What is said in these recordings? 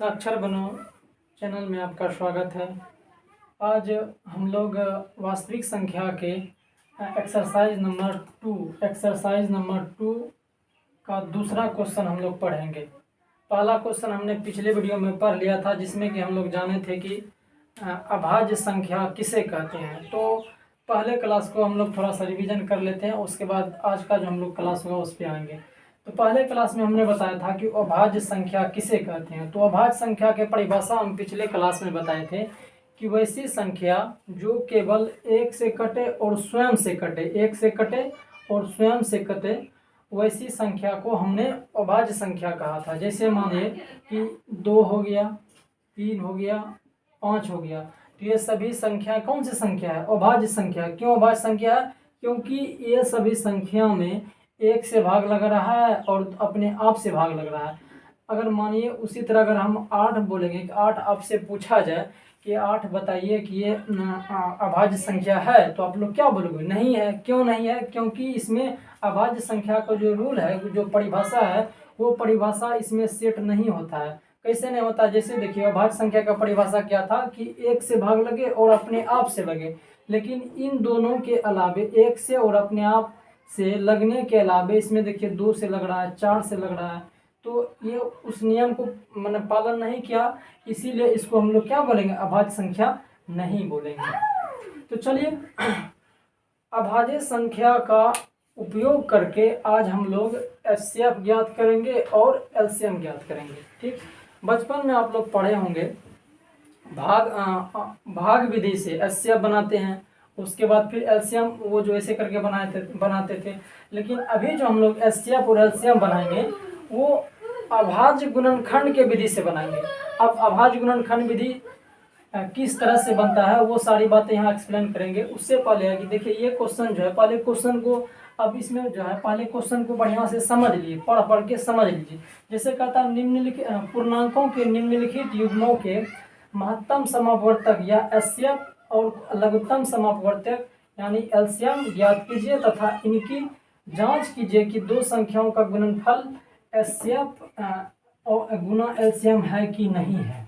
साक्षर बनो चैनल में आपका स्वागत है। आज हम लोग वास्तविक संख्या के एक्सरसाइज नंबर टू का दूसरा क्वेश्चन हम लोग पढ़ेंगे। पहला क्वेश्चन हमने पिछले वीडियो में पढ़ लिया था, जिसमें कि हम लोग जाने थे कि अभाज्य संख्या किसे कहते हैं। तो पहले क्लास को हम लोग थोड़ा सा रिवीजन कर लेते हैं, उसके बाद आज का जो हम लोग क्लास होगा उस पर आएंगे। तो पहले क्लास में हमने बताया था कि अभाज्य संख्या किसे कहते हैं। तो अभाज्य संख्या के परिभाषा हम पिछले क्लास में बताए थे कि वैसी संख्या जो केवल एक से कटे और स्वयं से कटे, एक से कटे और स्वयं से कटे, वैसी संख्या को हमने अभाज्य संख्या कहा था। जैसे मानिए कि 2 हो गया, 3 हो गया, 5 हो गया, तो ये सभी संख्या कौन सी संख्या है? अभाज्य संख्या। क्यों अभाज्य संख्या है? क्योंकि ये सभी संख्या में एक से भाग लग रहा है और अपने आप से भाग लग रहा है। अगर मानिए उसी तरह अगर हम 8 बोलेंगे कि 8 आपसे पूछा जाए कि 8 बताइए कि ये अभाज्य संख्या है, तो आप लोग क्या बोलोगे? नहीं है। क्यों नहीं है? क्योंकि इसमें अभाज्य संख्या का जो रूल है, जो परिभाषा है, वो परिभाषा इसमें सेट नहीं होता है। कैसे नहीं होता? जैसे देखिए, अभाज्य संख्या का परिभाषा क्या था कि एक से भाग लगे और अपने आप से लगे, लेकिन इन दोनों के अलावे, एक से और अपने आप से लगने के अलावे, इसमें देखिए 2 से लग रहा है, 4 से लग रहा है, तो ये उस नियम को मैंने पालन नहीं किया, इसीलिए इसको हम लोग क्या बोलेंगे? अभाज्य संख्या नहीं बोलेंगे। तो चलिए, अभाज्य संख्या का उपयोग करके आज हम लोग एचसीएफ ज्ञात करेंगे और एलसीएम ज्ञात करेंगे। ठीक, बचपन में आप लोग पढ़े होंगे, भाग विधि से एचसीएफ बनाते हैं, उसके बाद फिर एलसीएम वो जो ऐसे करके बनाते थे। लेकिन अभी जो हम लोग एचसीएफ और एलसीएम बनाएंगे वो अभाज्य गुणनखंड के विधि से बनाएंगे। अब अभाज्य गुणनखंड विधि किस तरह से बनता है वो सारी बातें यहाँ एक्सप्लेन करेंगे। उससे पहले है कि देखिए, ये क्वेश्चन जो है, पहले क्वेश्चन को, अब इसमें जो है पहले क्वेश्चन को बढ़िया से समझ लीजिए, पढ़ के समझ लीजिए। जैसे कहता है, निम्नलिखित पूर्णांकों के निम्नलिखित युग्मों के महत्तम समापवर्तक या एचसीएफ और लघुत्तम समापवर्तक यानी एलसीएम ज्ञात कीजिए तथा इनकी जांच कीजिए कि दो संख्याओं का गुणनफल एचसीएफ और गुना एलसीएम है कि नहीं है।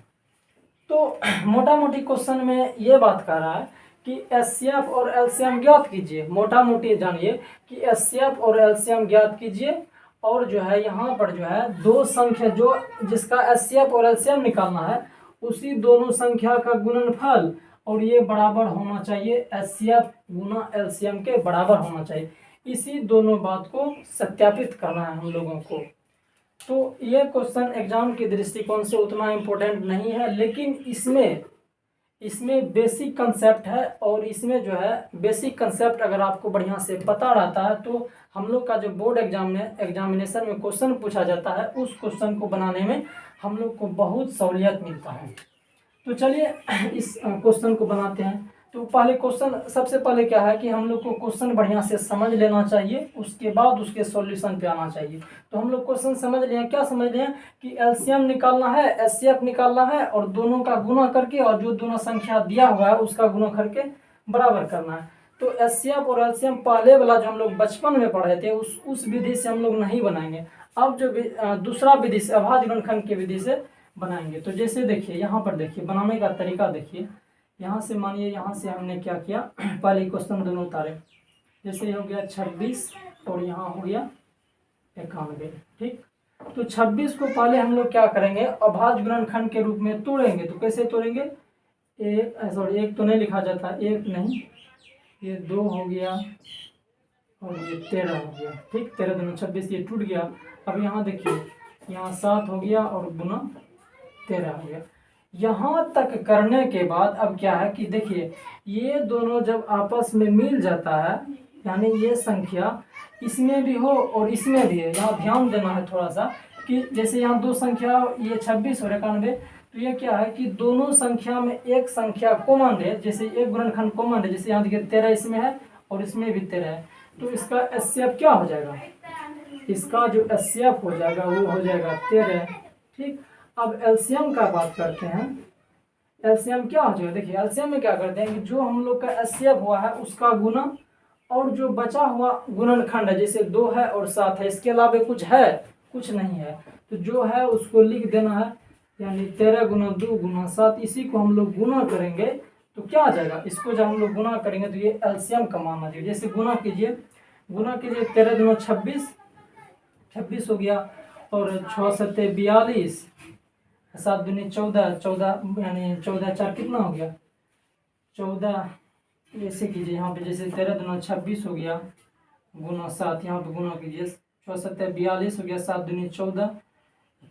तो मोटा मोटी क्वेश्चन में ये बात कर रहा है कि एचसीएफ और एलसीएम ज्ञात कीजिए। मोटा मोटी जानिए कि एचसीएफ और एलसीएम ज्ञात कीजिए, और जो है यहाँ पर जो है दो संख्या जो जिसका एचसीएफ और एलसीएम निकालना है, उसी दोनों संख्या का गुणनफल और ये बराबर होना चाहिए, एचसीएफ गुना एलसीएम के बराबर होना चाहिए। इसी दोनों बात को सत्यापित करना है हम लोगों को। तो ये क्वेश्चन एग्जाम के दृष्टिकोण से उतना इम्पोर्टेंट नहीं है, लेकिन इसमें बेसिक कंसेप्ट है, और इसमें जो है बेसिक कंसेप्ट अगर आपको बढ़िया से पता रहता है तो हम लोग का जो बोर्ड एग्जामिनेशन में क्वेश्चन पूछा जाता है, उस क्वेश्चन को बनाने में हम लोग को बहुत सहूलियत मिलता है। तो चलिए इस क्वेश्चन को बनाते हैं। तो पहले क्वेश्चन, सबसे पहले क्या है कि हम लोग को क्वेश्चन बढ़िया से समझ लेना चाहिए, उसके बाद उसके सॉल्यूशन पे आना चाहिए। तो हम लोग क्वेश्चन समझ लिए, क्या समझ लिए कि एलसीएम निकालना है, एचसीएफ निकालना है, और दोनों का गुना करके, और जो दोनों संख्या दिया हुआ है उसका गुना करके बराबर करना है। तो एचसीएफ और एलसीएम पहले वाला जो हम लोग बचपन में पढ़े थे उस विधि से हम लोग नहीं बनाएंगे। अब जो दूसरा विधि से, अभाज्य गुणनखंड की विधि से बनाएंगे। तो जैसे देखिए, यहाँ पर देखिए बनाने का तरीका देखिए। यहाँ से मानिए, यहाँ से हमने क्या किया, पहले क्वेश्चन दोनों उतारे। जैसे हो गया 26 और यहाँ हो गया 91। ठीक, तो 26 को पहले हम लोग क्या करेंगे, अभाज्य गुणनखंड के रूप में तोड़ेंगे। तो कैसे तोड़ेंगे? एक तो नहीं लिखा जाता, एक नहीं, ये 2 हो गया और ये 13 हो गया। ठीक, 13 दूनी 26, ये टूट गया। अब यहाँ देखिए, यहाँ 7 हो गया और गुना 13 हो गया। यहाँ तक करने के बाद अब क्या है कि देखिए, ये दोनों जब आपस में मिल जाता है, यानी ये संख्या इसमें भी हो और इसमें भी है। यहाँ ध्यान देना है थोड़ा सा कि जैसे यहाँ दो संख्या, ये 26 और 91, तो ये क्या है कि दोनों संख्या में एक संख्या कॉमन है। जैसे एक गुणनखंड कॉमन है, जैसे यहाँ देखिए 13 इसमें है और इसमें भी 13 है, तो इसका एचसीएफ क्या हो जाएगा? इसका जो एचसीएफ हो जाएगा वो हो जाएगा 13। ठीक, अब एलसीएम का बात करते हैं। एलसीएम क्या हो जाएगा? देखिए, एलसीएम में क्या करते हैं कि जो हम लोग का एचसीएफ हुआ है उसका गुना, और जो बचा हुआ गुणनखंड है, जैसे 2 है और 7 है, इसके अलावा कुछ है? कुछ नहीं है। तो जो है उसको लिख देना है यानी 13 गुना 2 गुना 7, इसी को हम लोग गुना करेंगे तो क्या आ जाएगा, इसको जब हम लोग गुना करेंगे तो ये एलसीएम का मान आ जाएगा। जैसे गुना कीजिए 13 दूना 26, 26 हो गया, और 6 सत्ते 42, 7 दूनी 14, 14 यानी 14 4 कितना हो गया 14। ऐसे कीजिए यहाँ पे, जैसे 13 दूना 26 हो गया गुना 7, यहाँ पे गुना कीजिए 6 सत्ते 42 हो गया, 7 दूनी 14,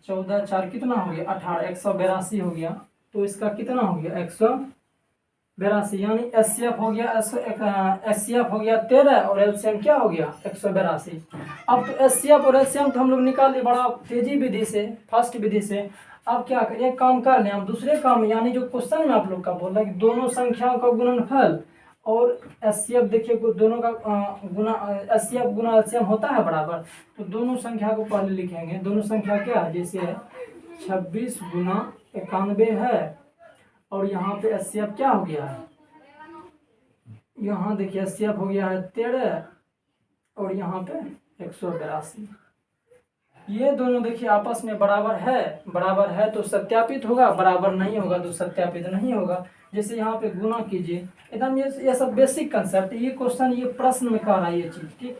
14 4 कितना हो गया 18, 182 हो गया। तो इसका कितना हो गया 182, यानी एचसीएफ हो गया, एचसीएफ हो गया 13 और एलसीएम क्या हो गया 182। अब तो एचसीएफ और एलसीएम तो हम लोग निकाल लिए बड़ा तेजी विधि से, फास्ट विधि से। अब क्या करें, एक काम कर लें हम, दूसरे काम यानी जो क्वेश्चन में आप लोग का बोल रहा है कि दोनों संख्याओं का गुणनफल और एचसीएफ देखिए दोनों का गुना, एचसीएफ गुना एलसीएम होता है बराबर, तो दोनों संख्या को पहले लिखेंगे। दोनों संख्या क्या है, जैसे 26 गुना 91 है, और यहाँ पे एचसीएफ क्या हो गया है, यहाँ देखिए एचसीएफ हो गया है 13 और यहाँ पे 182। ये दोनों देखिए आपस में बराबर है तो सत्यापित होगा, बराबर नहीं होगा तो सत्यापित नहीं होगा। जैसे यहाँ पे गुना कीजिए, एकदम ये सब बेसिक कंसेप्ट, ये क्वेश्चन ये प्रश्न में कह रहा है ये चीज़, ठीक,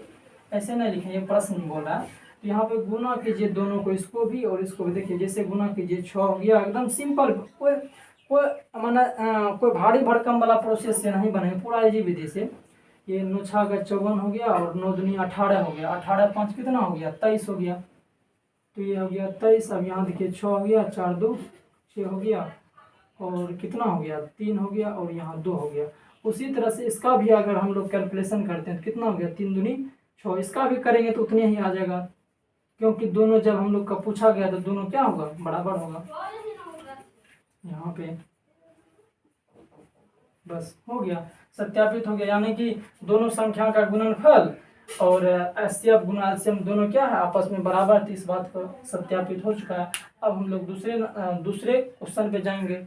ऐसे नहीं लिखे, ये प्रश्न में बोला है। तो यहाँ पे गुना कीजिए दोनों को, इसको भी और इसको भी। देखिए जैसे गुना कीजिए 6 हो गया, एकदम सिंपल, कोई माना कोई भारी भरकम वाला प्रोसेस से नहीं बनेगा, पूरा इजी विधि से। ये 9 6 का 54 हो गया, और 9 दूनी 18 हो गया, 18 5 कितना हो गया 23 हो गया, तो ये हो गया 23। अब यहाँ देखिए 6 हो गया, 4 2 6 हो गया, और कितना हो गया 3 हो गया, और यहाँ 2 हो गया। उसी तरह से इसका भी अगर हम लोग कैलकुलेशन करते हैं तो कितना हो गया 3 दूनी 6, इसका भी करेंगे तो उतने ही आ जाएगा, क्योंकि दोनों जब हम लोग का पूछा गया तो दोनों क्या होगा बराबर होगा। यहाँ पे बस हो गया, सत्यापित हो गया, यानी कि दोनों संख्या का गुणनफल और एचसीएफ गुना एलसीएम दोनों क्या है आपस में बराबर थी, इस बात को सत्यापित हो चुका है। अब हम लोग दूसरे क्वेश्चन पे जाएंगे।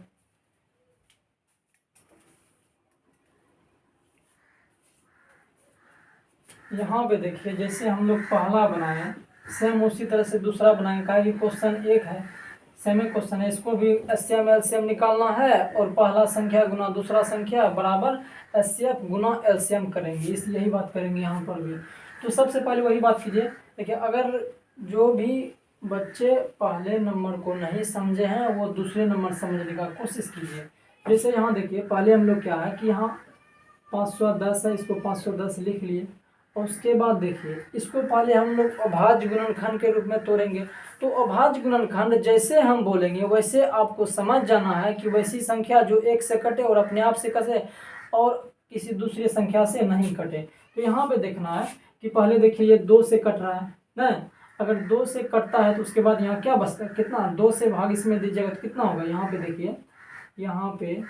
यहाँ पे देखिए जैसे हम लोग पहला बनाए, सेम उसी तरह से दूसरा बनाएंगे, कहा कि क्वेश्चन एक है, सेम क्वेश्चन है, इसको भी एचसीएफ एलसीएम निकालना है, और पहला संख्या गुना दूसरा संख्या बराबर एचसीएफ गुना एलसीएम करेंगे, इस यही बात करेंगे यहाँ पर भी। तो सबसे पहले वही बात कीजिए, देखिए अगर जो भी बच्चे पहले नंबर को नहीं समझे हैं वो दूसरे नंबर समझने का कोशिश कीजिए। जैसे यहाँ देखिए पहले हम लोग क्या है कि यहाँ 510 है, इसको 510 लिख लिए, और उसके बाद देखिए इसको पहले हम लोग अभाज्य गुणनखंड के रूप में तोड़ेंगे। तो अभाज्य गुणनखंड जैसे हम बोलेंगे वैसे आपको समझ जाना है कि वैसी संख्या जो 1 से कटे और अपने आप से कटे और किसी दूसरी संख्या से नहीं कटे। तो यहाँ पे देखना है कि पहले देखिए ये 2 से कट रहा है ना, अगर 2 से कटता है तो उसके बाद यहाँ क्या बचता है, कितना 2 से भाग इसमें दीजिएगा तो कितना होगा, यहाँ पे देखिए, यहाँ पे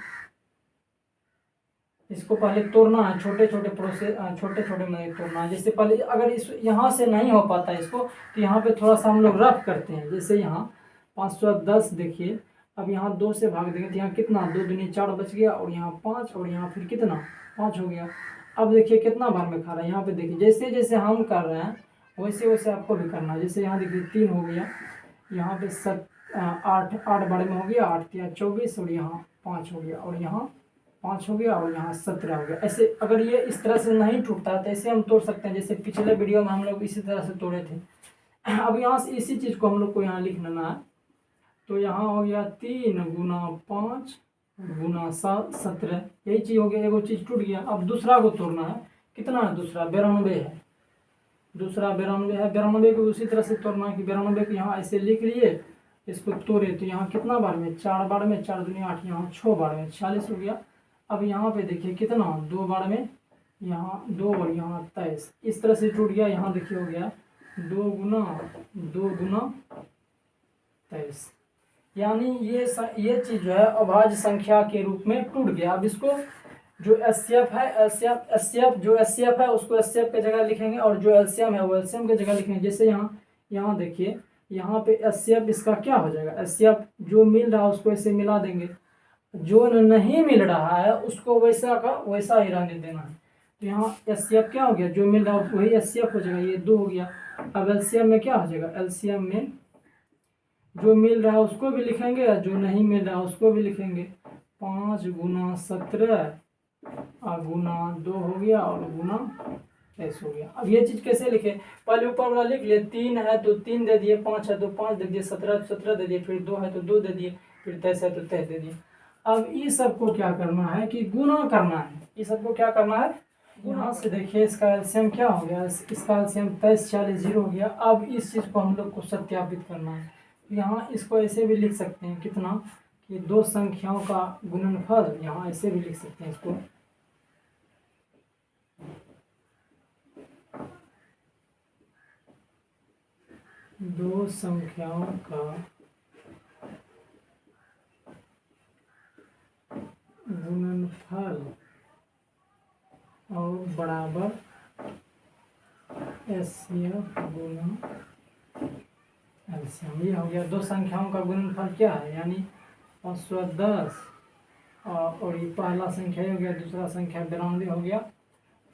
इसको पहले तोड़ना है, छोटे छोटे प्रोसेस, छोटे छोटे में तोड़ना है। जैसे पहले अगर इस यहाँ से नहीं हो पाता इसको तो यहाँ पे थोड़ा सा हम लोग रफ करते हैं। जैसे यहाँ 510 देखिए, अब यहाँ 2 से भाग देंगे तो यहाँ कितना 2 दूनी 4 बच गया, और यहाँ 5, और यहाँ फिर कितना 5 हो गया। अब देखिए कितना बार में खा रहा है, यहाँ पे देखिए जैसे जैसे हम कर रहे हैं वैसे वैसे आपको भी करना है। जैसे यहाँ देखिए 3 हो गया, यहाँ पे 8 बार में हो गया, 8 या 24, और यहाँ 5 हो गया, और यहाँ 5 हो गया, और यहाँ 17 हो गया। ऐसे अगर ये इस तरह से नहीं टूटता है तो ऐसे हम तोड़ सकते हैं, जैसे पिछले वीडियो में हम लोग इसी तरह से तोड़े थे। अब यहाँ से इसी चीज़ को हम लोग को यहाँ लिख लेना है। तो यहाँ हो गया 3 गुना 5 गुना 7 17, यही चीज़ हो गया, एगो चीज़ टूट गया। अब दूसरा को तोड़ना है, कितना है दूसरा 92 है, दूसरा 92 है, 92 को उसी तरह से तोड़ना है कि 92 को यहाँ ऐसे लिख लिए, इसको तोड़े तो यहाँ कितना बार में 4 बार में, 4 दूनी 8, यहाँ 6 बार में 40 हो गया। अब यहाँ पे देखिए कितना 2 बार में, यहाँ 2 और यहाँ 23, इस तरह से टूट गया। यहाँ देखिए हो गया 2 गुना 23, यानी ये चीज़ जो है अभाज्य संख्या के रूप में टूट गया। अब इसको जो एचसीएफ है, एचसीएफ है उसको एचसीएफ की जगह लिखेंगे, और जो एलसीएम है वो एलसीएम की जगह लिखेंगे। जैसे यहाँ देखिए यहाँ पे एचसीएफ इसका क्या हो जाएगा, एचसीएफ जो मिल रहा है उसको ऐसे मिला देंगे, जो नहीं मिल रहा है उसको वैसा का वैसा ही रहने देना है। तो यहाँ एचसीएफ क्या हो गया, जो मिल रहा है वही एचसीएफ हो जाएगा, ये 2 हो गया। अब एलसीएम में क्या हो जाएगा, एलसीएम में जो मिल रहा है उसको भी लिखेंगे और जो नहीं मिल रहा है उसको भी लिखेंगे। 5 गुना 17 गुना 2 हो गया और गुना 23 हो गया। अब ये चीज़ कैसे लिखे, पहले ऊपर वाला लिख लिए, 3 है तो 3 दे दिए, 5 है तो 5 दे दिए, 17 तो 17 दे दिए, फिर 2 है तो 2 दे दिए, फिर 23 है तो 23 दे दिए। अब इस सबको क्या करना है कि गुना करना है। इस सबको क्या करना है, यहाँ से देखिए इसका एलसीएम क्या हो गया, इसका एलसीएम 23 40 0 हो गया। अब इस चीज़ को हम लोग को सत्यापित करना है। यहाँ इसको ऐसे भी लिख सकते हैं कितना, कि दो संख्याओं का गुणनफल, यहाँ ऐसे भी लिख सकते हैं इसको, दो संख्याओं का गुणनफल और बराबर एचसीएफ गुना एलसीएम। ये हो गया दो संख्याओं का गुणनफल क्या है, यानी 510 और ये पहला संख्या हो गया, दूसरा संख्या 92 हो गया,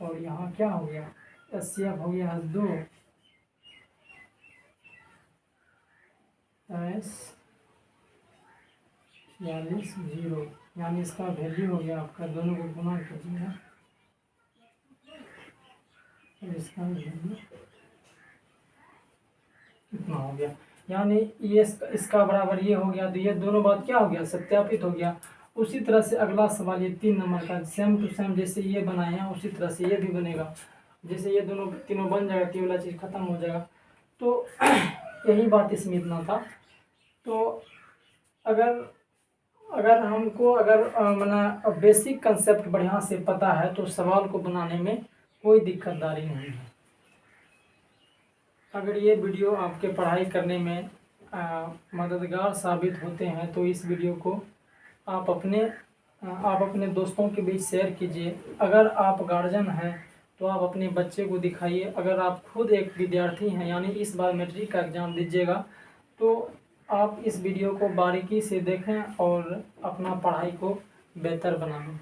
और यहाँ क्या हो गया, एचसीएफ हो गया 2 46 0, यानी इसका वैल्यू हो गया आपका, दोनों को गुना कीजिएगा, इसका वैल्यू कितना हो गया, यानी ये इसका बराबर ये हो गया। तो ये दोनों बात क्या हो गया, सत्यापित हो गया। उसी तरह से अगला सवाल ये 3 नंबर का, सेम टू सेम जैसे ये बनाए हैं उसी तरह से ये भी बनेगा। जैसे ये दोनों तीनों बन जाएगा, ये वाला चीज़ खत्म हो जाएगा। तो यही बात इसमें इतना था। तो अगर हमको माना बेसिक कंसेप्ट बढ़िया से पता है तो सवाल को बनाने में कोई दिक्कतदारी नहीं है। अगर ये वीडियो आपके पढ़ाई करने में मददगार साबित होते हैं तो इस वीडियो को आप अपने दोस्तों के बीच शेयर कीजिए। अगर आप गार्जियन हैं तो आप अपने बच्चे को दिखाइए। अगर आप खुद एक विद्यार्थी हैं, यानी इस बार मैट्रिक का एग्ज़ाम दीजिएगा, तो आप इस वीडियो को बारीकी से देखें और अपना पढ़ाई को बेहतर बनाएं।